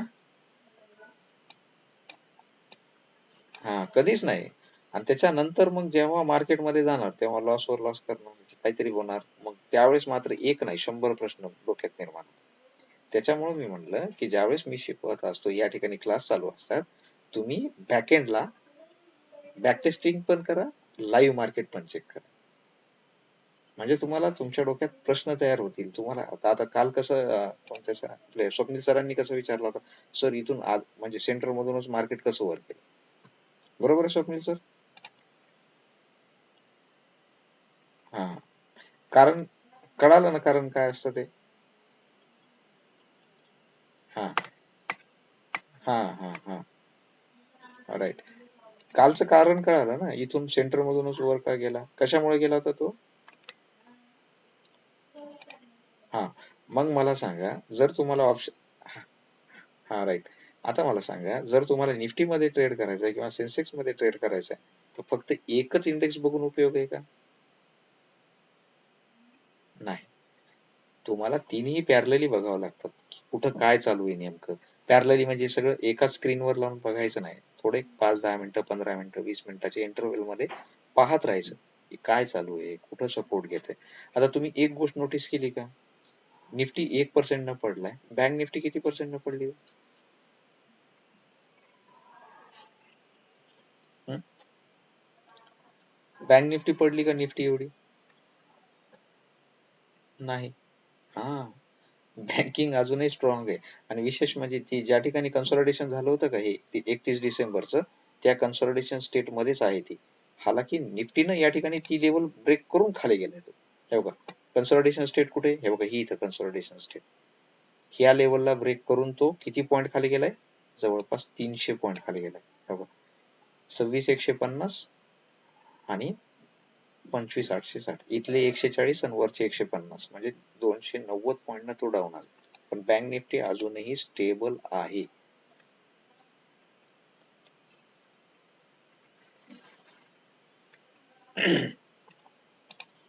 हा कधीच नाही आणि त्याच्यानंतर मग जेव्हा मार्केटमध्ये जाणार तेव्हा लॉस वर लॉस करणार काहीतरी होणार मग त्यावेळेस मात्र एक नाही 100 प्रश्न डोक्यात निर्माण होतात. त्याच्यामुळे मी म्हणलं की ज्यावेळेस मी शिकवत असतो या ठिकाणी क्लास चालू असतात तुम्ही बॅकएंडला बॅक टेस्टिंग पण करा लाईव्ह मार्केट पण चेक करा म्हणजे तुम्हाला तुमच्या डोक्यात प्रश्न तयार होतील तुम्हाला आता काल कसं कोणत्या आपल्या स्वप्नील सरांनी कसं विचारलं होतं सर इथून आज म्हणजे सेंटर मधूनच मार्केट कसं वर केलं बरोबर आहे स्वप्नील सर हा कारण कळालं ना कारण काय असतं ते हा हा हा हा राईट कालचं कारण कळालं ना इथून सेंटर मधूनच वर का गेला कशामुळे गेला होता तो हा मग मला सांगा जर तुम्हाला ऑप्शन हा राईट आता मला सांगा जर तुम्हाला निफ्टी मध्ये ट्रेड करायचं आहे किंवा सेन्सेक्स मध्ये ट्रेड करायचं आहे तर फक्त एकच इंडेक्स बघून उपयोग आहे का नाही तुम्हाला तिन्ही पॅरलली बघावं लागतात कुठं काय चालू आहे नेमकं पॅरलली म्हणजे सगळं एकाच स्क्रीनवर लावून बघायचं नाही थोडे 5-10 मिनिटं 15 मिनिटं 20 मिनिटाच्या इंटरव्हल मध्ये पाहत राहायचं की काय चालू आहे कुठं सपोर्ट घेतोय आता तुम्ही एक गोष्ट नोटीस केली का निफ्टी 1% न पडलाय बँक निफ्टी किती पर्सेंट न पडली बँक निफ्टी पडली का निफ्टी एवढी नाही हा बँकिंग अजूनही स्ट्रॉंग आहे आणि विशेष म्हणजे ती ज्या ठिकाणी कन्सॉलिडेशन झालं होतं का हे 31 डिसेंबरचं त्या कन्सॉलिडेशन स्टेट मध्येच आहे ती हालाकी निफ्टीनं या ठिकाणी ती लेवल ब्रेक करून खाली गेलाय तो हे बघा कन्सॉलिडेशन स्टेट कुठे हे बघा ही इथं कन्सॉलिडेशन स्टेट ह्या लेवलला ब्रेक करून तो किती पॉईंट खाली गेलाय जवळपास 300 पॉईंट खाली गेलाय हे बघा 26,150 आणि 25,860 इथले 140 आणि वरचे 150 म्हणजे 290 पॉईंट तो डाऊन आला पण बँक निफ्टी अजूनही स्टेबल आहे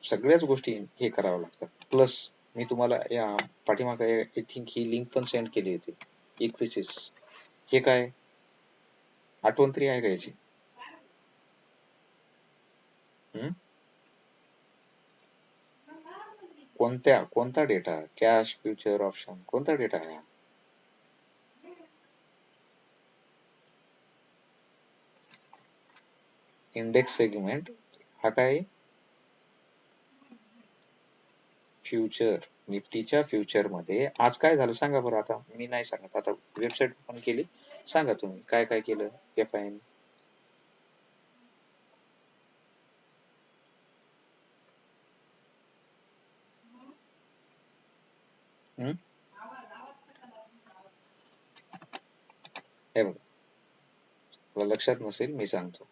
सगळ्याच गोष्टी हे कराव्या लागतात प्लस मी तुम्हाला या पाठीमागे आय थिंक ही लिंक पण सेंड केली होती इक्विटीज हे काय आठवण तरी आहे का याची हम्म? कोणता डेटा कॅश फ्युचर ऑप्शन कोणता डेटा आहे इंडेक्स सेगमेंट हा काय फ्युचर निफ्टीच्या फ्युचर मध्ये आज काय झालं सांगा बरं आता मी नाही सांगत आता वेबसाईट ओपन केली सांगा तुम्ही काय काय केलं एफ आय हम्म? हे बघा, तुला लक्षात नसेल मी सांगतो.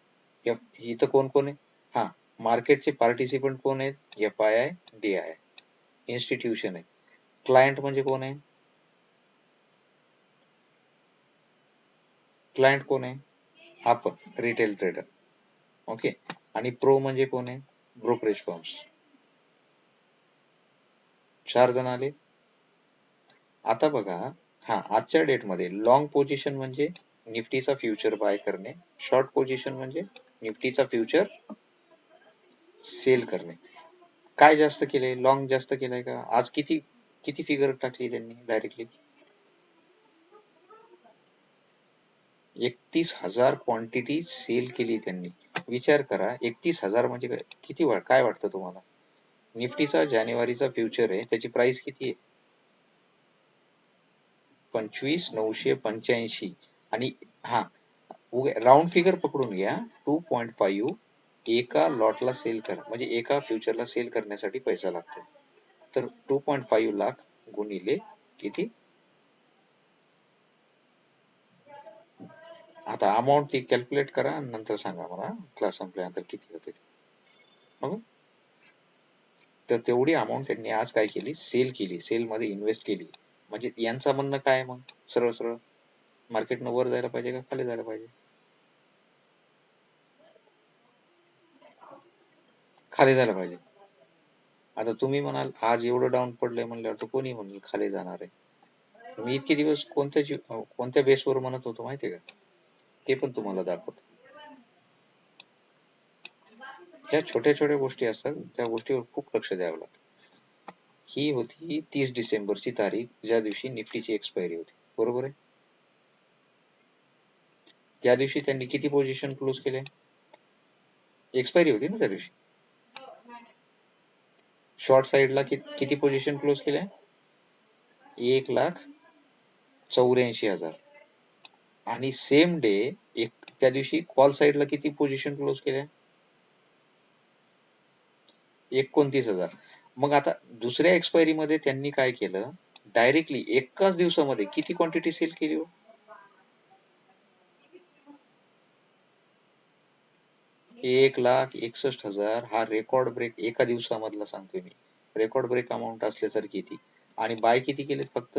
इथं कोण कोण आहे? हा, मार्केटचे पार्टिसिपंट कोण आहेत? FII, DII, इन्स्टिट्यूशन आहे. क्लायंट म्हणजे कोण आहे? क्लायंट कोण आहे? आपण, रिटेल ट्रेडर. ओके. आणि प्रो म्हणजे कोण आहे? Brokerage firms. 4 जण आले. आता बघा, हा, आजच्या डेटमध्ये लॉंग पोझिशन म्हणजे निफ्टीचा फ्युचर बाय करणे, शॉर्ट पोझिशन म्हणजे निफ्टीचा फ्युचर सेल करणे. काय जास्त केलंय? लॉंग जास्त केलंय का? आज किती किती फिगर टाकली त्यांनी डायरेक्टली? 31,000 क्वांटिटी सेल केली त्यांनी. विचार करा, 31,000 म्हणजे काय? किती काय वाटतं तुम्हाला? निफ्टीचा जानेवारीचा फ्युचर आहे, त्याची प्राइस किती आहे? 25,985. आणि हा, राऊंड फिगर पकडून घ्या, 2.5 एका लॉटला सेल करा, म्हणजे एका फ्युचरला सेल करण्यासाठी पैसा लागतो. तर 2.5 लाख गुणिले किती? आता अमाऊंट ती कॅल्क्युलेट करा आणि नंतर सांगा मला क्लास संपल्यानंतर किती होते ते. हो? तर तेवढी अमाऊंट त्यांनी आज काय केली? सेल केली, सेल मध्ये इन्व्हेस्ट केली. म्हणजे यांचं म्हणणं काय मग? सरळ सरळ, मार्केटनं वर जायला पाहिजे का खाली जायला पाहिजे? खाली जायला पाहिजे. आता तुम्ही म्हणाल आज एवढं डाऊन पडलंय म्हणल्यावर तर कोणी म्हणेल खाली जाणार आहे. मी इतके दिवस कोणत्या बेसवर म्हणत होतो माहितीये का? ते पण तुम्हाला दाखवतो. ह्या छोट्या छोट्या गोष्टी असतात, त्या गोष्टीवर खूप लक्ष द्यावं लागतं. ही होती 30 डिसेंबरची तारीख, ज्या दिवशी निफ्टीची एक्सपायरी होती, बरोबर आहे? त्या दिवशी त्यांनी किती पोझिशन क्लोज केले? एक्सपायरी होती ना त्या दिवशी. शॉर्ट साईडला किती पोझिशन क्लोज केल्या? 1,84,000. आणि सेम डे त्या दिवशी कॉल साईडला किती पोझिशन क्लोज केल्या? 29,000. मग आता दुसऱ्या एक्सपायरी मध्ये त्यांनी काय केलं? डायरेक्टली एकाच दिवसामध्ये किती क्वांटिटी सेल केली हो? 1,61,000. हा रेकॉर्ड ब्रेक एका दिवसामधला सांगतोय मी. रेकॉर्ड ब्रेक अमाऊंट असल्यासारखी ती. आणि बाय किती केलेत फक्त?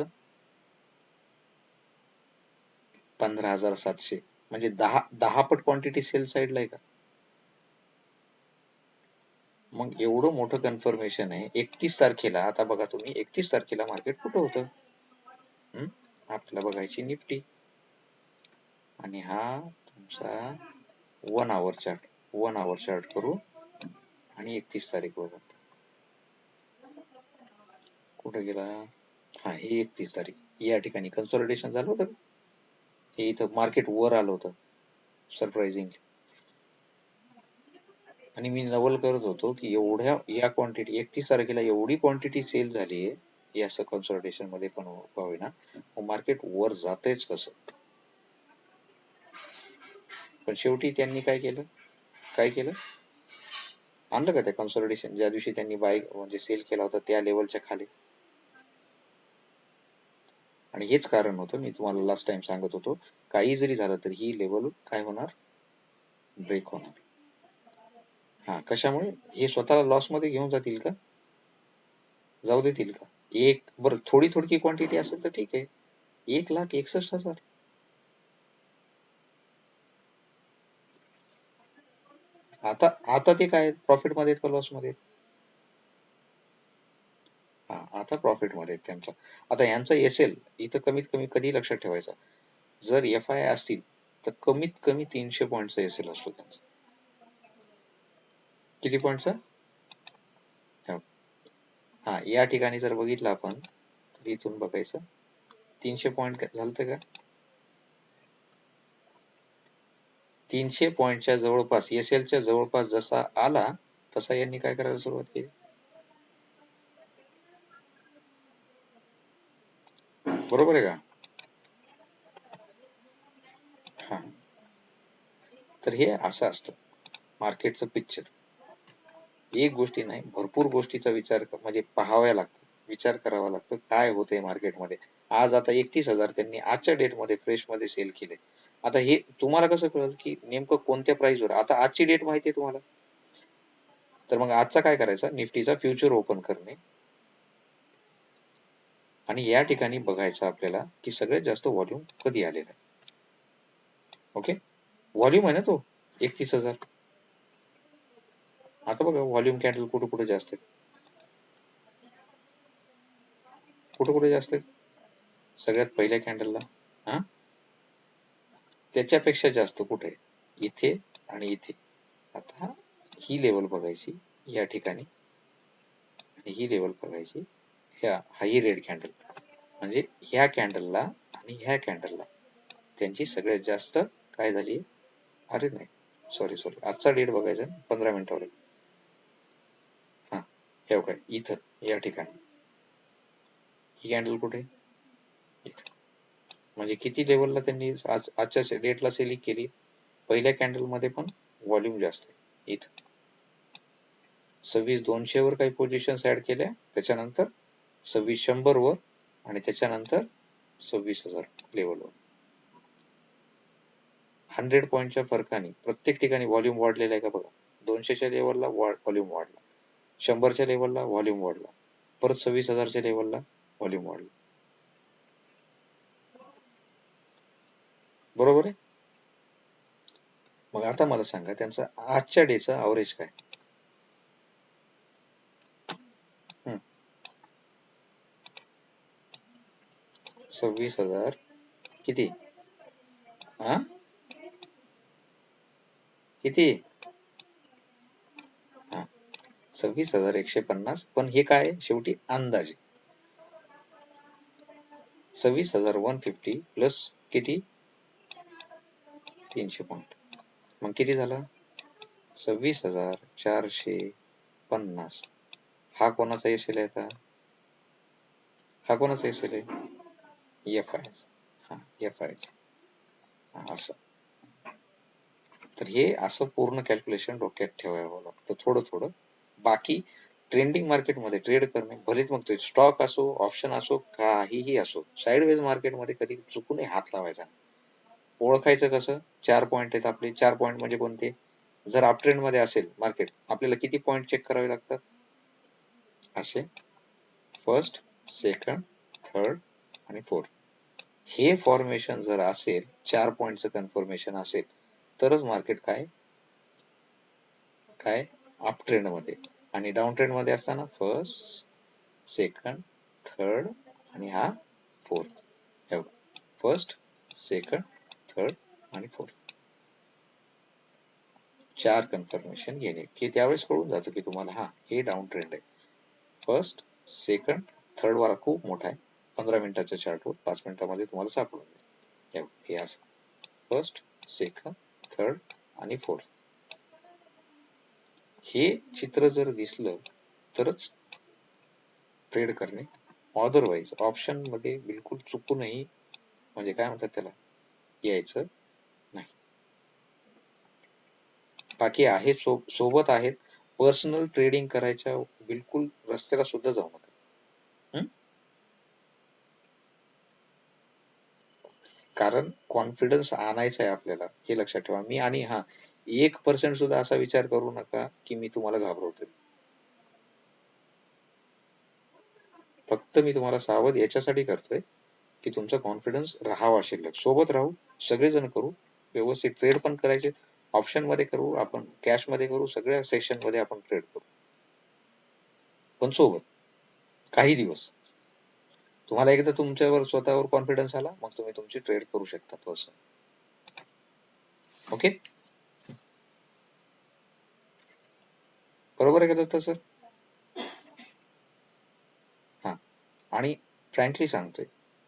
15,700. म्हणजे 10 पट क्वांटिटी सेल साईडला आहे का? मग एवढं मोठं कन्फर्मेशन आहे 31 तारखेला. आता बघा तुम्ही, 31 तारखेला मार्केट कुठं होतं? आपल्याला बघायची निफ्टी. आणि हा तुमचा 1 आवर चार्ट करू आणि 31 तारीख बघा कुठे गेला. हा, हे 31 तारीख. या ठिकाणी कन्सॉलिडेशन झालं होतं. हे इथं मार्केट वर आलं होतं सरप्राइझिंग. आणि मी नवल करत होतो की या क्वांटिटी 31 तारखेला एवढी क्वांटिटी सेल झाली आहे, या कन्सॉलिडेशन मध्ये पण होईना, मार्केट वर जातेच कसं? पण शेवटी त्यांनी काय केलं? आणलं का त्या कन्सॉलिडेशन ज्या दिवशी त्यांनी बाय म्हणजे सेल केला होता त्या लेवलच्या खाली? आणि हेच कारण होतं, मी तुम्हाला लास्ट टाइम सांगत होतो, काही जरी झालं तरी ही लेवल काय होणार? ब्रेक होणार. हा, कशामुळे? हे स्वतःला लॉस मध्ये घेऊन जातील का? जाऊ देतील का? बरं, थोडी थोडकी क्वांटिटी असेल तर ठीक आहे. 1,61,000. आता ते काय प्रॉफिट मध्ये आहेत का लॉस मध्ये? हा, आता प्रॉफिट मध्ये आहेत त्यांचा. आता यांचा एसएल इथं कमीत कमी कधी लक्षात ठेवायचा, जर FI असतील तर कमीत कमी 300 पॉईंटचा एसएल असतो त्यांचा. किती पॉईंटचा? हा, या ठिकाणी जर बघितलं आपण तर इथून बघायचं 300 पॉईंट झालं का? 300 पॉईंटच्या जवळपास, एसएलच्या जवळपास जसा आला तसा यांनी काय करायला सुरुवात केली? बरोबर आहे का? हा, तर हे असं असतं मार्केटचं पिक्चर. एक गोष्टी नाही, भरपूर गोष्टीचा विचार म्हणजे पाहाव्या लागतात. विचार करावा लागतो काय होतंय मार्केटमध्ये. आज आता 31,000 त्यांनी आजच्या डेटमध्ये फ्रेशमध्ये सेल केले. आता हे तुम्हाला कसं कळेल की नेमकं कोणत्या प्राइसवर? आता आजची डेट माहिती आहे तुम्हाला, तर मग आजचा काय करायचा, निफ्टीचा फ्युचर ओपन करणे आणि या ठिकाणी बघायचं आपल्याला की सगळ्यात जास्त व्हॉल्यूम कधी आलेला आहे. ओके, व्हॉल्यूम आहे ना तो 31,000. आता बघा व्हॉल्यूम कॅन्डल कुठे कुठे जास्त आहे, कुठे कुठे जास्त आहे. सगळ्यात पहिल्या कॅन्डलला, हा, त्याच्यापेक्षा जास्त कुठे आहे, इथे आणि इथे. आता ही लेवल बघायची या ठिकाणी आणि ही लेवल बघायची ही रेड कॅन्डल, म्हणजे ह्या कॅन्डलला आणि ह्या कॅन्डलला त्यांची सगळ्यात जास्त काय झाली. अरे नाही, सॉरी सॉरी, आजचा डेट बघायचा 15 मिनिटावर. हा, हे काय इथं या ठिकाणी ही कॅन्डल कुठे, इथं. म्हणजे किती लेवलला त्यांनी आजच्या डेटला सेलिंग केली. पहिल्या कॅन्डल मध्ये पण व्हॉल्यूम जास्त आहे इथं. 26,200 वर काही पोझिशन्स ऍड केल्या, त्याच्यानंतर 26,100 वर आणि त्याच्यानंतर 26,000 लेवलवर. 100 पॉईंटच्या फरकाने प्रत्येक ठिकाणी व्हॉल्यूम वाढलेला आहे का बघा. 200च्या लेवलला व्हॉल्यूम वाढला, 100च्या लेवलला व्हॉल्यूम वाढला, परत 26,000च्या लेवलला व्हॉल्यूम वाढला. बरोबर आहे. मग आता मला सांगा त्यांचा आजच्या डेचा अवरेज काय. 26,000 किती, हा किती, हा 26,150. पण हे काय शेवटी अंदाजे 26,150 प्लस किती 300 पॉईंट, मग किती झाला 26,450. हा कोणाचा एसएल आहे आता, हा कोणाचा एसएल आहे, एफ आय. हा एफ आय. असं. तर हे असं पूर्ण कॅल्क्युलेशन डोक्यात ठेवावं लागतं थोडं थोडं. बाकी ट्रेंडिंग मार्केटमध्ये ट्रेड करणे, भलेच मग ते स्टॉक असो, ऑप्शन असो, काहीही असो, साईडवेज मार्केटमध्ये कधी चुकूनही हात लावायचा नाही. ओळखायचं कसं, 4 पॉईंट आहेत आपले. 4 पॉईंट म्हणजे कोणते, जर अप ट्रेंड मध्ये असेल मार्केट, आपल्याला किती पॉईंट चेक करावे लागतात, असे फर्स्ट, सेकंड, थर्ड आणि फोर्थ. हे फॉर्मेशन जर असेल, 4 पॉईंटचं कन्फर्मेशन असेल, तरच मार्केट काय काय अप ट्रेंड मध्ये. आणि डाऊन ट्रेंड मध्ये असताना फर्स्ट, सेकंड, थर्ड आणि हा फोर्थ. फर्स्ट, सेकंड, थर्ड आणि फोर्थ, 4 कन्फर्मेशन घेणे की त्यावेळेस कळून जातं की तुम्हाला हा हे डाऊन ट्रेंड आहे. फर्स्ट, सेकंड, थर्ड वाला खूप मोठा आहे, 15 मिनिटाच्या चार्टवर 5 मिनिटामध्ये तुम्हाला सापडून जाईल. हे असं फर्स्ट, सेकंड, थर्ड आणि फोर्थ. हे चित्र जर दिसलं तरच ट्रेड करणे. अदरवाईज ऑप्शन मध्ये बिलकुल चुकूनही, म्हणजे काय म्हणतात त्याला, यायचं नाही. बाकी आहे सोबत आहेत पर्सनल ट्रेडिंग करायच्या, बिलकुल रस्त्याला सुद्धा जाऊ नका. कारण कॉन्फिडन्स आणायचा आहे आपल्याला, हे लक्षात ठेवा. मी आणि हा 1% सुद्धा असा विचार करू नका की मी तुम्हाला घाबरवतोय. फक्त मी तुम्हाला सावध याच्यासाठी करतोय की तुमचा कॉन्फिडन्स राहावा शिल्लक. सोबत राहू, सगळेजण करू, व्यवस्थित ट्रेड पण करायचे. ऑप्शन मध्ये करू आपण, कॅश मध्ये करू, सगळ्या सेक्शन मध्ये आपण ट्रेड करू, पण सोबत काही दिवस. तुम्हाला एकदा तुमच्यावर स्वतःवर कॉन्फिडन्स आला, मग तुम्ही तुमची ट्रेड करू शकता पर्सन. ओके, बरोबर आहे का दत्ता सर. हा, आणि फ्रँकली सांगतोय,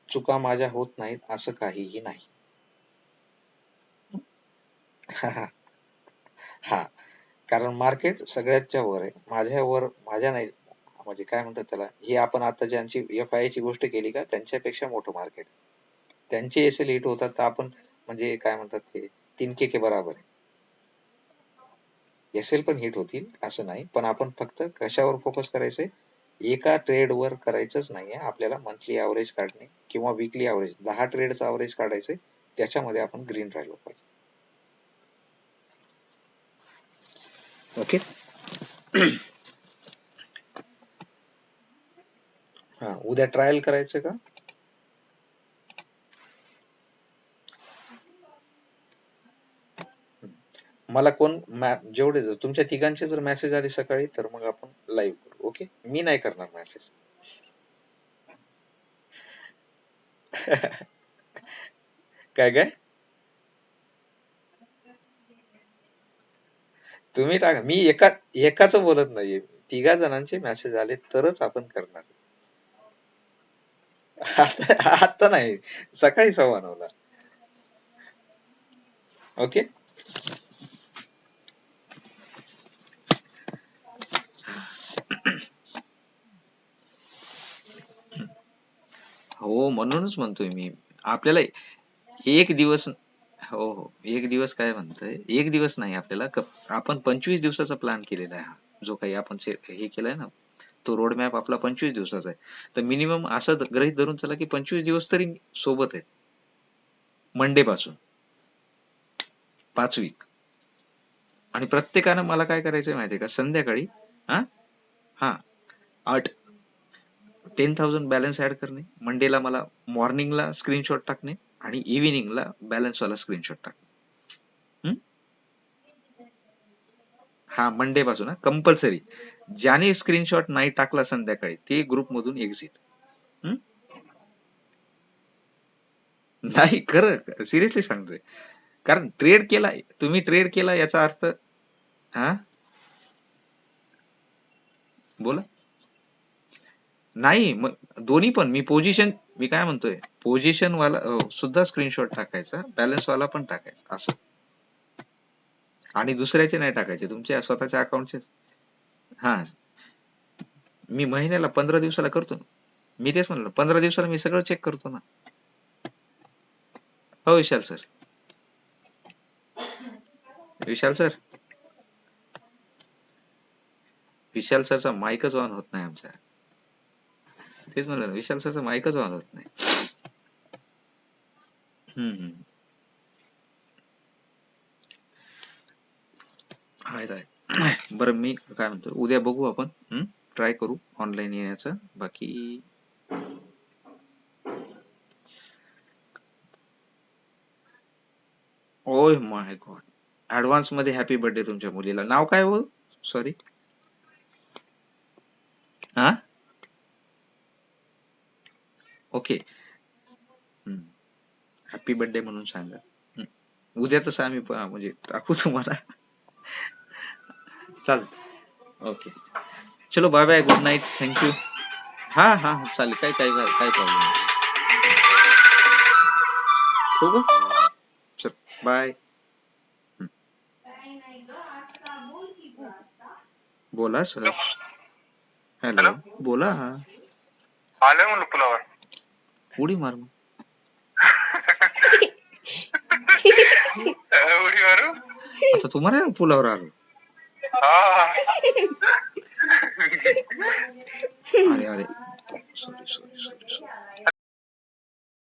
चुका माझ्या होत नाहीत असं काहीही नाही. हा, कारण मार्केट सगळ्याच्या वर आहे, माझ्या नाही. म्हणजे काय म्हणतात त्याला, हे आपण आता ज्यांची एफ आय ची गोष्ट केली का, त्यांच्यापेक्षा मोठं मार्केट. त्यांचे एसएल हिट होतात तर आपण म्हणजे काय म्हणतात ते तिनके के बराबर आहे. एसएल पण हिट होतील असं नाही, पण आपण फक्त कशावर फोकस करायचंय, एका ट्रेडवर करायचंच नाहीये आपल्याला. मंथली ॲव्हरेज काढणे किंवा वीकली ॲव्हरेज 10 ट्रेडचं ॲव्हरेज काढायचंय, त्याच्यामध्ये आपण ग्रीन राहिलो पाहिजे. ओके. हा, उद्या ट्रायल करायचं का? मला कोण जेवढे तुमच्या तिघांचे जर मेसेज आले सकाळी तर मग आपण लाईव्ह करू. ओके, मी नाही करणार मेसेज. काय काय तुम्ही टाका, मी एकाच बोलत नाहीये, तिघा जणांचे मेसेज आले तरच आपण करणार. आता नाही, सकाळी 9:15 ला. ओके. हो, म्हणूनच म्हणतोय मी, आपल्याला एक दिवस, हो हो, एक दिवस काय म्हणतोय, एक दिवस नाही आपल्याला आपण 25 दिवसाचा प्लॅन केलेला आहे. हा जो काही आपण हे केलाय ना, तो रोड मॅप आपला 25 दिवसाचा आहे. तर मिनिमम असं गृहीत धरून चला की 25 दिवस तरी सोबत आहेत, मंडे पासून 5 वीक. आणि प्रत्येकानं मला काय करायचंय माहितीये का, संध्याकाळी हा हा 10,000 बॅलन्स ऍड करणे, मंडेला मला मॉर्निंगला स्क्रीनशॉट टाकणे आणि इव्हिनिंगला बॅलन्स वाला स्क्रीनशॉट टाकणे. हा, मंडे पासून कंपल्सरी. ज्याने स्क्रीनशॉट नाही टाकला संध्याकाळी ते ग्रुप मधून एक्झिट. नाही, खरं सिरियसली सांगतोय, कारण ट्रेड केलाय तुम्ही, ट्रेड केला याचा अर्थ. हा, बोला. नाही, मग दोन्ही पण, मी काय म्हणतोय, पोझिशन वाला सुद्धा स्क्रीनशॉट टाकायचा, बॅलन्स वाला पण टाकायचा असं. आणि दुसऱ्याचे नाही टाकायचे, तुमच्या स्वतःच्या अकाउंटचे. हा, मी महिन्याला 15 दिवसाला करतो ना. मी तेच म्हणलं, 15 दिवसाला मी सगळं चेक करतो ना. हो विशाल सर, विशाल सर, विशाल सरचा माईकच ऑन होत नाही आमचा. तेच म्हणलं ना, विशाल सरचा माईकच ऑन होत नाही. हम्म. बरं, मी काय म्हणतो, उद्या बघू आपण, ट्राय करू ऑनलाईन येण्याचं. बाकी ओय माय गॉड, ऍडव्हान्स मध्ये हॅपी बर्थडे तुमच्या मुलीला. नाव काय बोल, सॉरी. हा, ओके. हॅपी बर्थडे म्हणून सांगा. उद्या तसं आम्ही म्हणजे टाकू तुम्हाला. चाल, ओके, चलो bye bye, good night, thank you. हा हा, चालेल, काय काय काय प्रॉब्लेम नाही. हो का, चल बाय. बोला सर. हॅलो, बोला. आलोय म्हणलं पुलावर. उडी मार मग. उडी मारू. आता तुम्हाला पुलावर आलो. अरे अरे, सॉरी सॉरी सॉरी सॉरी.